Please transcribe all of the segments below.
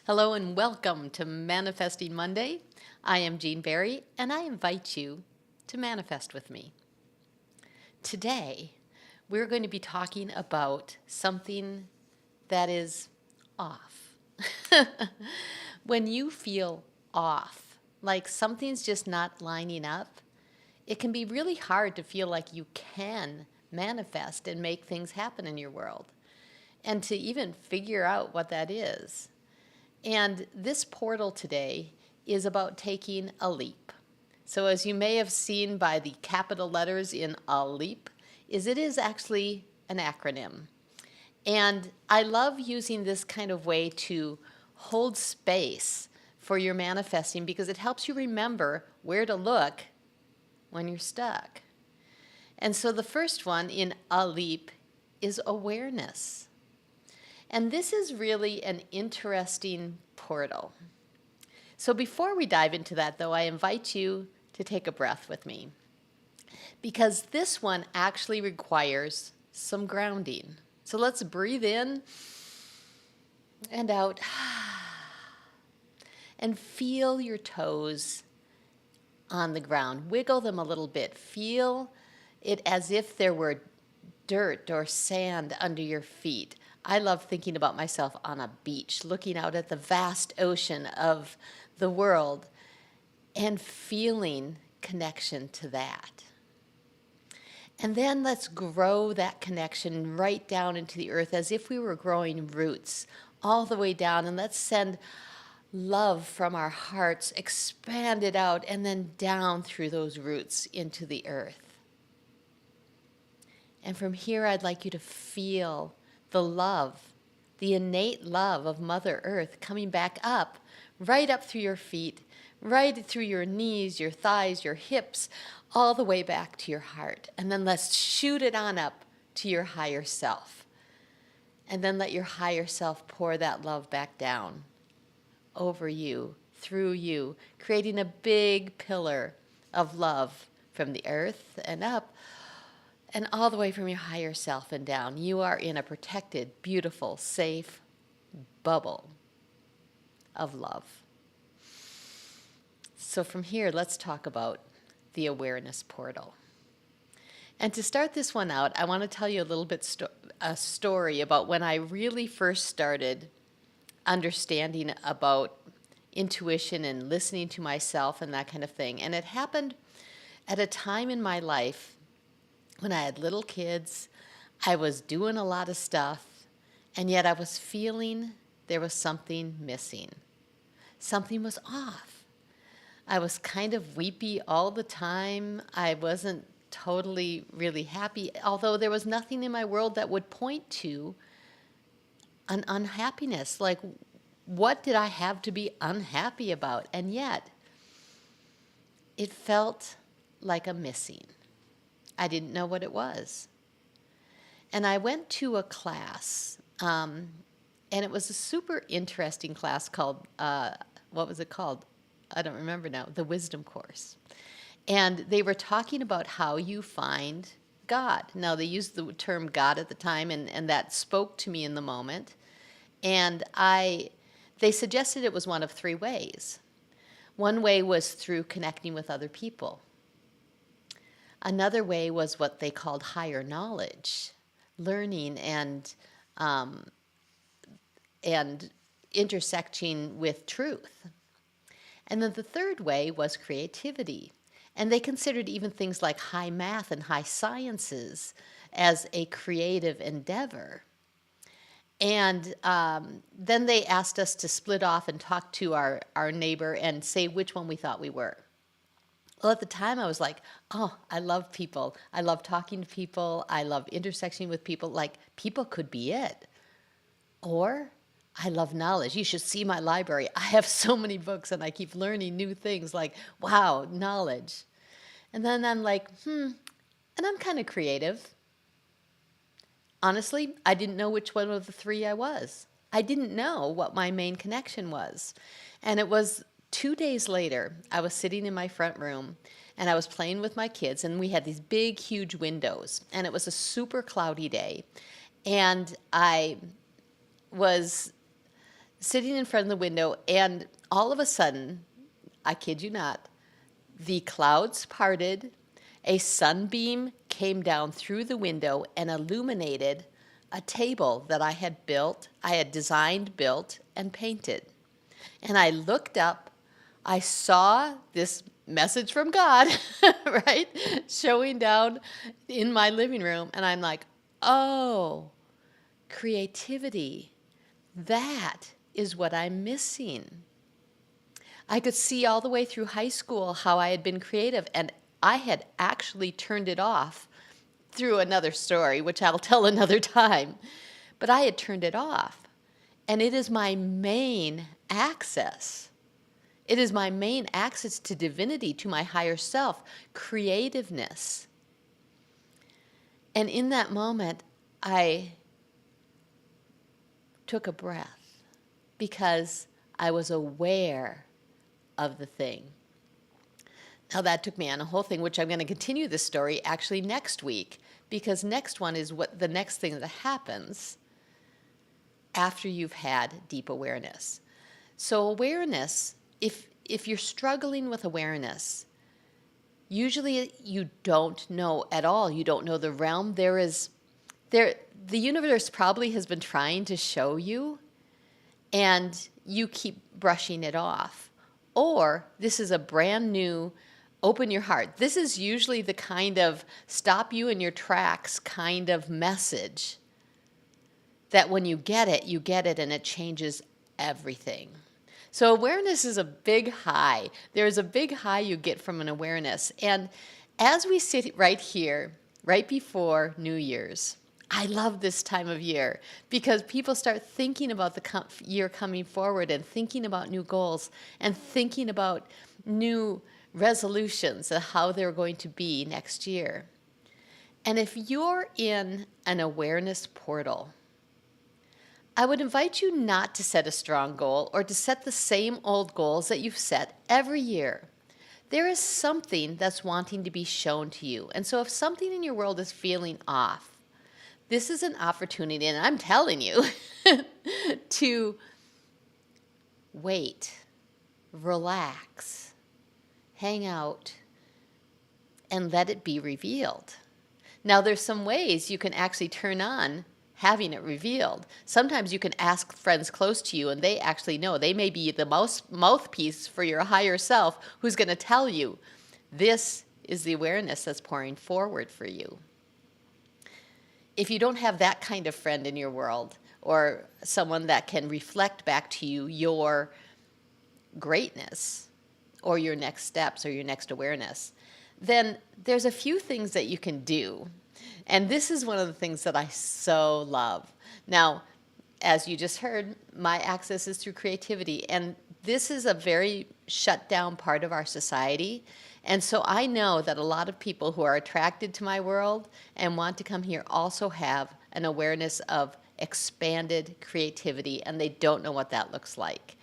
Hello and welcome to Manifesting Monday. I am Jean Berry and I invite you to manifest with me. Today, we're going to be talking about something that is off. When you feel off, like something's just not lining up, it can be really hard to feel like you can manifest and make things happen in your world, and to even figure out what that is. And this portal today is about taking a leap. So as you may have seen by the capital letters in a leap, it is actually an acronym. And I love using this kind of way to hold space for your manifesting because it helps you remember where to look when you're stuck. And so the first one in a leap is awareness. And this is really an interesting portal. So before we dive into that, though, I invite you to take a breath with me, because this one actually requires some grounding. So let's breathe in and out and feel your toes on the ground. Wiggle them a little bit. Feel it as if there were dirt or sand under your feet. I love thinking about myself on a beach, looking out at the vast ocean of the world and feeling connection to that. And then let's grow that connection right down into the earth as if we were growing roots all the way down. And let's send love from our hearts, expand it out, and then down through those roots into the earth. And from here, I'd like you to feel the love, the innate love of Mother Earth coming back up, right up through your feet, right through your knees, your thighs, your hips, all the way back to your heart. And then let's shoot it on up to your higher self. And then let your higher self pour that love back down over you, through you, creating a big pillar of love from the earth and up, and all the way from your higher self and down. You are in a protected, beautiful, safe bubble of love. So from here, let's talk about the awareness portal. And to start this one out, I want to tell you a little bit a story about when I really first started understanding about intuition and listening to myself and that kind of thing. And it happened at a time in my life when I had little kids. I was doing a lot of stuff, and yet I was feeling there was something missing. Something was off. I was kind of weepy all the time. I wasn't totally really happy, although there was nothing in my world that would point to an unhappiness. Like, what did I have to be unhappy about? And yet, it felt like a missing. I didn't know what it was. And I went to a class, and it was a super interesting class called, what was it called? I don't remember now, the Wisdom Course. And they were talking about how you find God. Now, they used the term God at the time, and that spoke to me in the moment. And they suggested it was one of three ways. One way was through connecting with other people. Another way was what they called higher knowledge, learning and intersecting with truth. And then the third way was creativity. And they considered even things like high math and high sciences as a creative endeavor. And then they asked us to split off and talk to our neighbor and say which one we thought we were. Well, at the time, I was like, oh, I love people. I love talking to people. I love intersecting with people. Like, people could be it. Or, I love knowledge. You should see my library. I have so many books, and I keep learning new things. Like, wow, knowledge. And then I'm like, and I'm kind of creative. Honestly, I didn't know which one of the three I was. I didn't know what my main connection was. And it was 2 days later, I was sitting in my front room, and I was playing with my kids, and we had these big, huge windows, and it was a super cloudy day. And I was sitting in front of the window, and all of a sudden, I kid you not, the clouds parted, a sunbeam came down through the window and illuminated a table that I had designed, built, and painted. And I looked up, I saw this message from God, right, showing down in my living room, and I'm like, oh, creativity, that is what I'm missing. I could see all the way through high school how I had been creative, and I had actually turned it off through another story, which I'll tell another time. But I had turned it off, and it is my main access. It is my main access to divinity, to my higher self, creativeness. And in that moment, I took a breath because I was aware of the thing. Now that took me on a whole thing, which I'm going to continue this story actually next week, because next one is what the next thing that happens after you've had deep awareness. So awareness, if you're struggling with awareness, usually you don't know at all. You don't know the realm. The universe probably has been trying to show you, and you keep brushing it off. Or this is a brand new, open your heart. This is usually the kind of stop you in your tracks kind of message that when you get it and it changes everything. So awareness is a big high. There's a big high you get from an awareness. And as we sit right here, right before New Year's, I love this time of year because people start thinking about the year coming forward and thinking about new goals and thinking about new resolutions and how they're going to be next year. And if you're in an awareness portal, I would invite you not to set a strong goal or to set the same old goals that you've set every year. There is something that's wanting to be shown to you. And so if something in your world is feeling off, this is an opportunity, and I'm telling you, to wait, relax, hang out, and let it be revealed. Now, there's some ways you can actually turn on having it revealed. Sometimes you can ask friends close to you, and they actually know. They may be the mouthpiece for your higher self who's going to tell you, this is the awareness that's pouring forward for you. If you don't have that kind of friend in your world, or someone that can reflect back to you your greatness or your next steps or your next awareness, then there's a few things that you can do. And this is one of the things that I so love. Now, as you just heard, my access is through creativity, and this is a very shut down part of our society. And so I know that a lot of people who are attracted to my world and want to come here also have an awareness of expanded creativity, and they don't know what that looks like.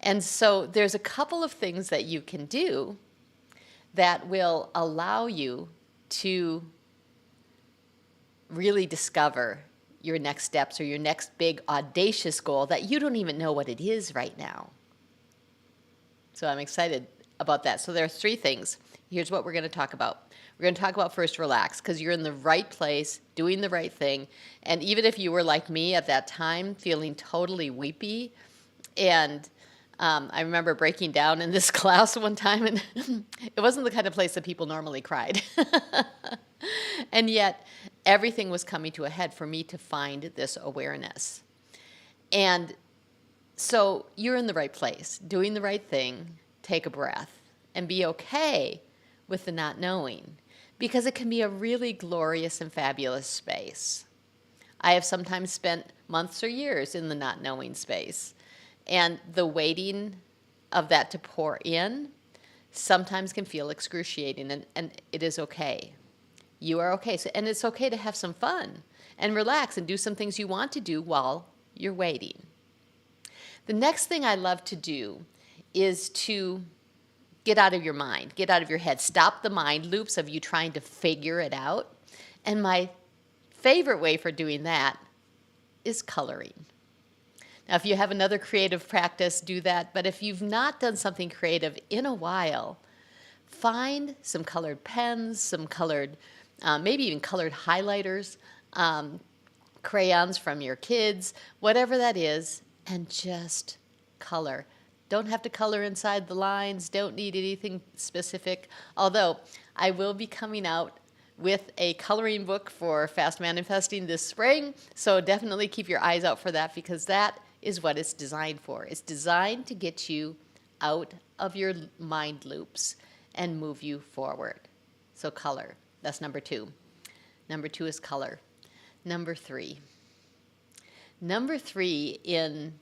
And so there's a couple of things that you can do that will allow you to really discover your next steps or your next big audacious goal that you don't even know what it is right now. So I'm excited about that. So there are three things. Here's what we're going to talk about. We're going to talk about first, relax, because you're in the right place, doing the right thing. And even if you were like me at that time, feeling totally weepy, and I remember breaking down in this class one time, and it wasn't the kind of place that people normally cried. And yet, everything was coming to a head for me to find this awareness. And so you're in the right place, doing the right thing. Take a breath and be okay with the not knowing, because it can be a really glorious and fabulous space. I have sometimes spent months or years in the not knowing space, and the waiting of that to pour in sometimes can feel excruciating, and it is okay. You are okay. So, and it's okay to have some fun and relax and do some things you want to do while you're waiting. The next thing I love to do is to get out of your mind, get out of your head, stop the mind loops of you trying to figure it out. And my favorite way for doing that is coloring. Now, if you have another creative practice, do that. But if you've not done something creative in a while, find some colored pens, some colored, maybe even colored highlighters, crayons from your kids, whatever that is, and just color. Don't have to color inside the lines, don't need anything specific. Although I will be coming out with a coloring book for Fast Manifesting this spring, so definitely keep your eyes out for that, because that is what it's designed for. It's designed to get you out of your mind loops and move you forward. So color, that's number 2. Number 2 is color. Number 3. Number 3 in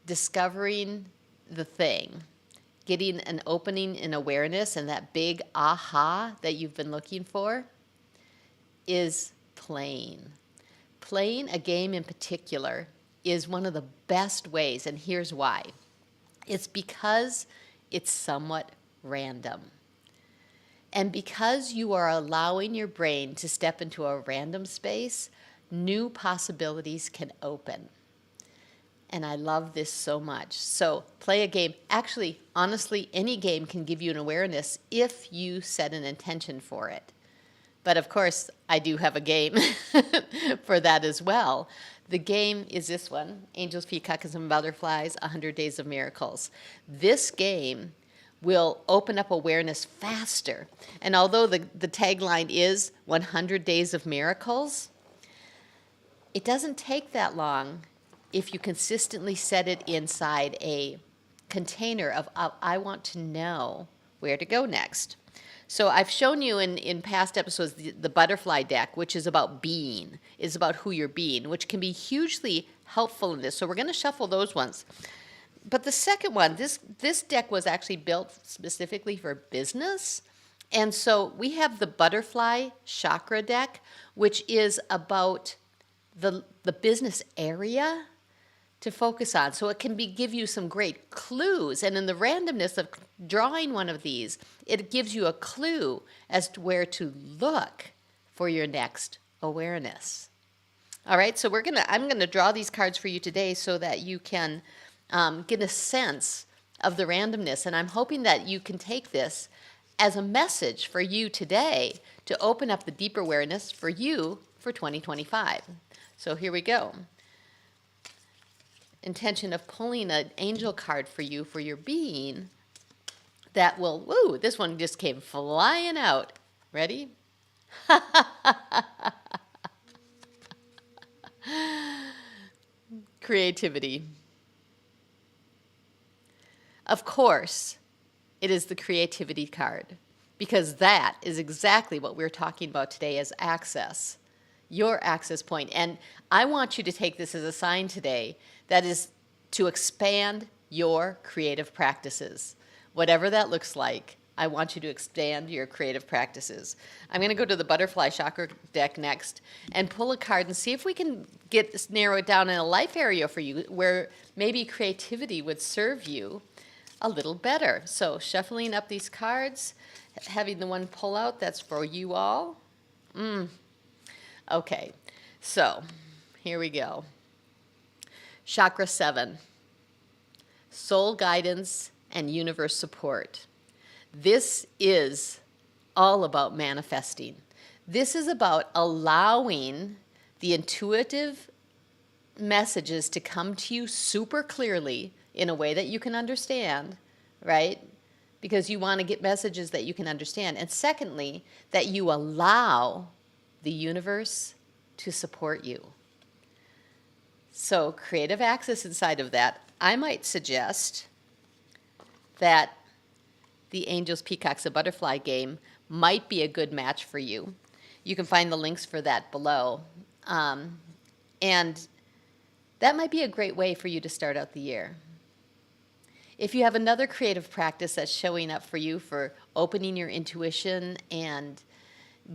discovering the thing, getting an opening in awareness and that big aha that you've been looking for, is playing. Playing a game in particular is one of the best ways, and here's why. It's because it's somewhat random. And because you are allowing your brain to step into a random space, new possibilities can open. And I love this so much. So play a game. Actually, honestly, any game can give you an awareness if you set an intention for it. But of course, I do have a game for that as well. The game is this one, Angels, Peacocks, and Butterflies, 100 Days of Miracles. This game will open up awareness faster. And although the tagline is 100 Days of Miracles, it doesn't take that long if you consistently set it inside a container of, I want to know where to go next. So I've shown you in past episodes the butterfly deck, which is about being, is about who you're being, which can be hugely helpful in this. So we're going to shuffle those ones. But the second one, this deck was actually built specifically for business. And so we have the butterfly chakra deck, which is about the business area to focus on. So it can give you some great clues. And in the randomness of drawing one of these, it gives you a clue as to where to look for your next awareness. All right, so I'm gonna draw these cards for you today so that you can get a sense of the randomness. And I'm hoping that you can take this as a message for you today to open up the deeper awareness for you for 2025. So here we go. Intention of pulling an angel card for you for your being that will, woo, this one just came flying out. Ready? Creativity. Of course, it is the creativity card, because that is exactly what we're talking about today as access, your access point. And I want you to take this as a sign today that is to expand your creative practices. Whatever that looks like, I want you to expand your creative practices. I'm going to go to the butterfly chakra deck next and pull a card and see if we can narrow it down in a life area for you where maybe creativity would serve you a little better. So shuffling up these cards, having the one pull out, that's for you all. Okay, so here we go. Chakra 7, soul guidance and universe support. This is all about manifesting. This is about allowing the intuitive messages to come to you super clearly in a way that you can understand, right? Because you want to get messages that you can understand. And secondly, that you allow the universe to support you. So creative access inside of that, I might suggest that the Angels, Peacocks, and Butterfly game might be a good match for you. You can find the links for that below. And that might be a great way for you to start out the year. If you have another creative practice that's showing up for you for opening your intuition and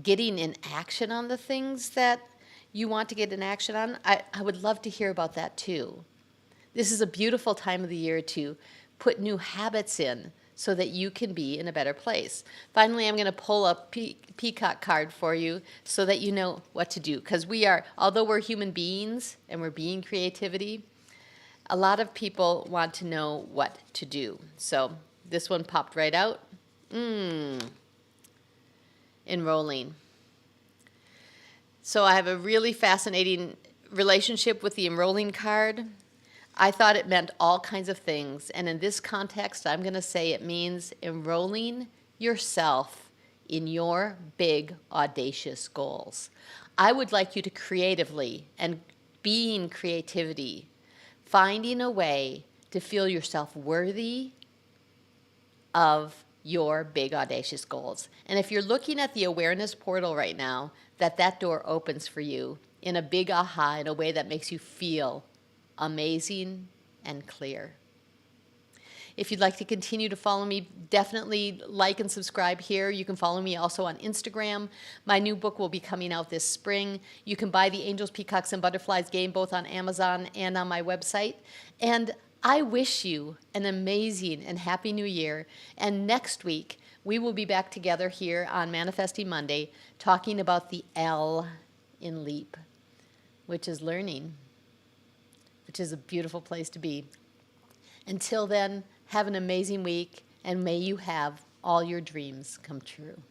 getting in action on the things that you want to get in action on, I would love to hear about that too. This is a beautiful time of the year to put new habits in so that you can be in a better place. Finally, I'm going to pull a peacock card for you so that you know what to do. Because although we're human beings and we're being creativity, A lot of people want to know what to do. So this one popped right out. Enrolling. So I have a really fascinating relationship with the enrolling card. I thought it meant all kinds of things. And in this context, I'm going to say it means enrolling yourself in your big, audacious goals. I would like you to creatively, and being creativity, finding a way to feel yourself worthy of your big, audacious goals. And if you're looking at the awareness portal right now, that door opens for you in a big aha, in a way that makes you feel amazing and clear. If you'd like to continue to follow me, definitely like and subscribe here. You can follow me also on Instagram. My new book will be coming out this spring. You can buy the Angels, Peacocks, and Butterflies game both on Amazon and on my website. And I wish you an amazing and happy new year. And next week, we will be back together here on Manifesting Monday talking about the L in LEAP, which is learning, which is a beautiful place to be. Until then, have an amazing week, and may you have all your dreams come true.